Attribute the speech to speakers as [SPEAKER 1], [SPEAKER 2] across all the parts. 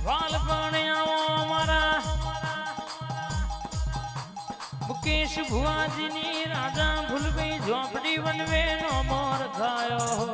[SPEAKER 1] વાલપણિયાઓ અમારા મુકેશ ભુવાજીની રાજા ભૂલભાઈ ઝોપડી વનવે નો મોર ખાયો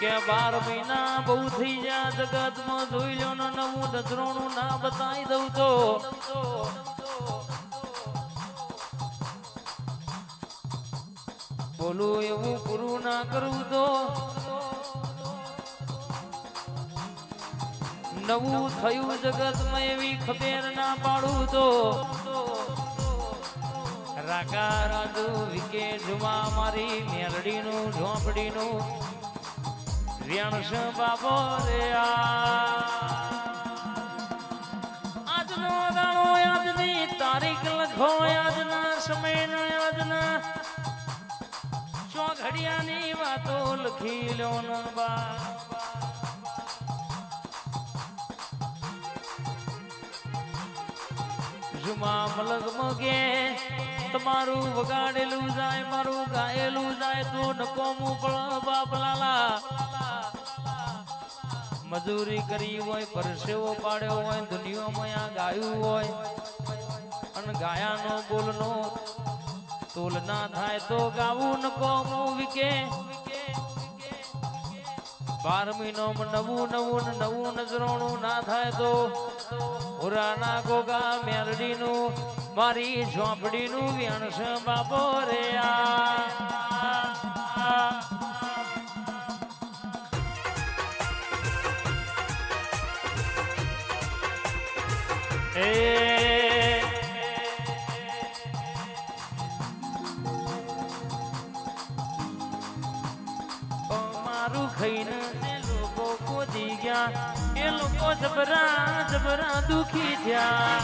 [SPEAKER 1] કે 12 મહિના બહુ થઈ ગયા જગતમાં જોઈ લો ને નવું દસરોનું ના બતાવી દઉં તો બોલું એવું પૂરું ના કરું તો નવું થયું જગતમાં એવી ખબર ના પાડું તો રાકા રાજુ વિકે જુમા મારી મેલડીનું ઝોપડીનું વ્યણસ બાબો રે આજનો દાડો આજની તારીખ લખો આજના સમયનો આજના ચોઘડિયાની વાતો લખી લો ન બા જુમા મલક મગે તમારું વગાડેલું જાય મારું ગાયેલું જાય તો નકોમું પણ બાપ લાલા મજૂરી કરી હોય પરસેવો પાડ્યો હોય દુનિયામાં આ ગાયું હોય અને ગાયાનો બોલનો તોલ ના થાય તો ગાવું નકોમું વિકે 12 મહિનોમાં નવું નજરોણું ના થાય તો પુરાના ગોગા મેરડીનું મારી ઝોપડીનું વ્યણસ બાપો રે મારું ખાઈને લોકો કોદી ગયા એ લોકો જબરા દુખી થયા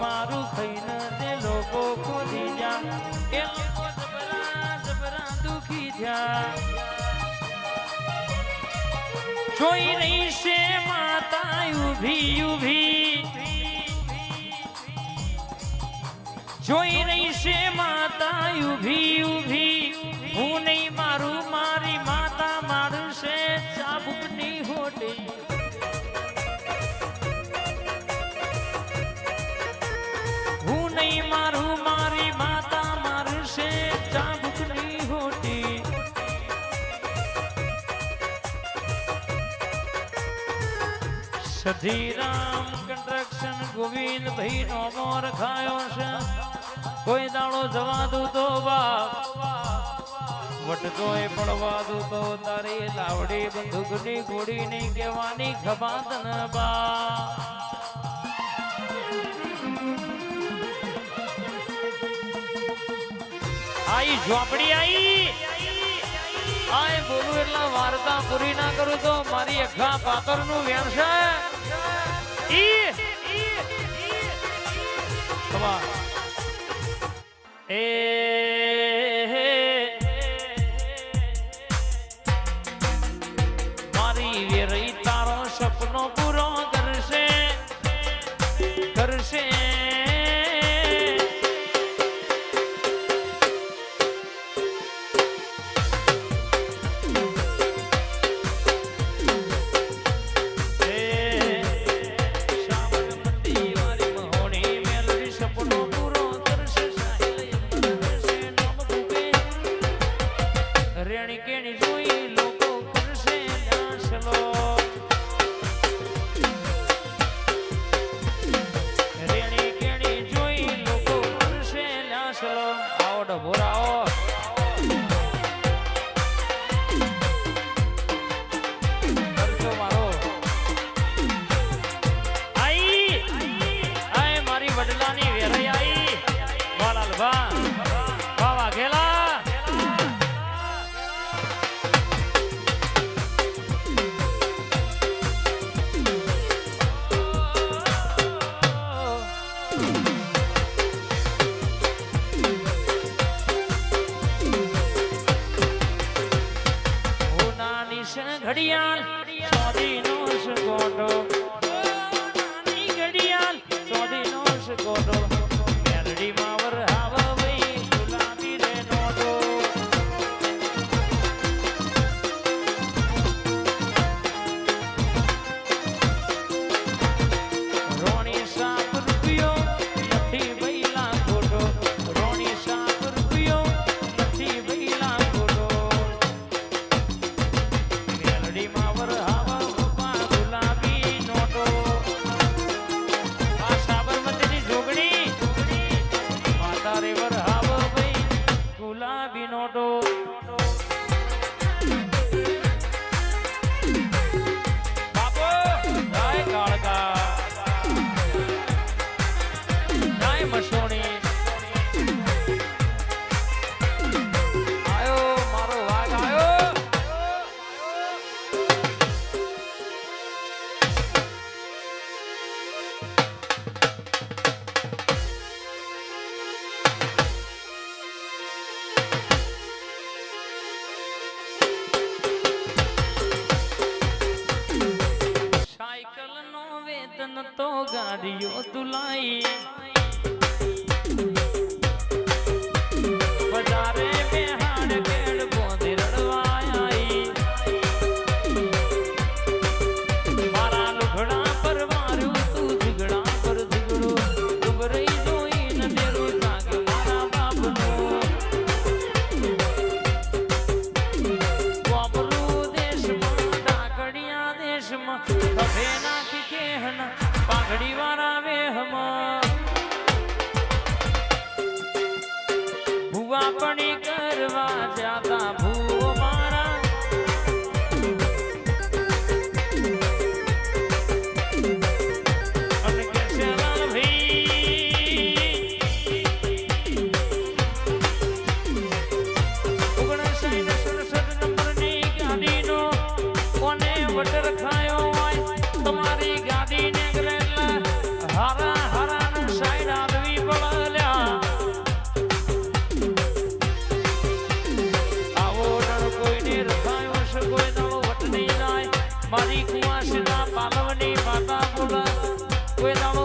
[SPEAKER 1] મારું ખાઈને તે લોકો કોદી ગયા એ લોકો જબરા દુખી થયા જોઈ રહી છે માતા ઊભી જોઈ રહી છે માતા ઊભી હું નહીં મારું મારી માતા મારું છે ચાબુકની હોડી હું નહીં મારું મારી માતા મારું છે ચાબુકની હોડી સધીરામ કન્સ્ટ્રક્શન ગોવિંદ ભાઈ નો મોર ખાયો છે કોઈ દાડો જવા દઉં તો બાપ વટતોય પડવા દઉં તો તારી લાવડી બંદૂકની ગોળી નહીં કહેવાની ખબાતન બા આઈ ઝોપડી આઈ આય બોલું એટલા વાર્તા પૂરી ના કરું તો મારી અખા પાતર નું વેણ છે મારી વેરઈ તારો સપનો પૂરો કરશે ગાડીઓ તુલાઈ બજારે બેહાડ કેડ ગોંધી રડવાઈ મારા લુખડા પર માર્યું તું ઝઘડા પર ઝઘડો ડુબરઈ જોઈને તેરું સાગ મારા બાપનું વાપરું દેશમાં ડાકડિયા દેશમાં કભે નાખી કેહના પાઘડી વાળા વેહમાં ભૂવા પડી કરવા જાતા ભૂવો મારા અને કે છે લાલ ભાઈ 5967 નંબરની ગાડીનો કોને વટર ખાયો હોય તમારી ગાડીને ગરેલા હારા હારા સાઈડ આદવી પડલ્યા આવો ડર કોઈને રખાયો છે કોઈ દાડો વટ નહીં જાય મારી કુવાસીના પાલવની માતા બોલા કોઈ દાડો